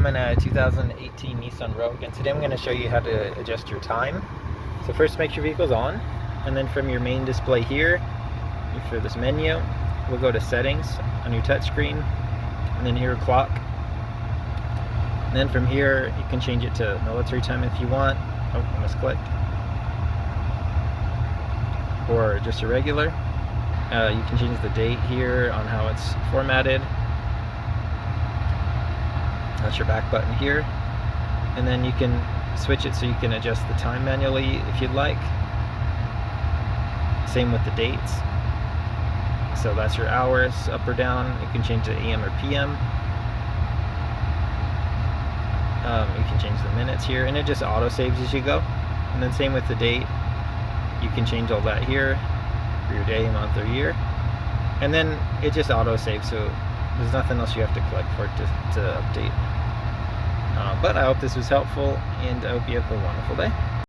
I'm in a 2018 Nissan Rogue, and today I'm going to show you how to adjust your time. So first, make sure your vehicle's on, and then from your main display here, for this menu, we'll go to settings on your touchscreen, and then here clock. And then from here, you can change it to military time if you want. Oh, I misclicked. Or just a regular. You can change the date here on how it's formatted. That's your back button here. And then you can switch it so you can adjust the time manually if you'd like. Same with the dates. So that's your hours, up or down. You can change the AM or PM. You can change the minutes here, and it just auto saves as you go. And then same with the date. You can change all that here for your day, month, or year. And then it just auto saves, so there's nothing else you have to click for it to update. But I hope this was helpful, and I hope you have a wonderful day.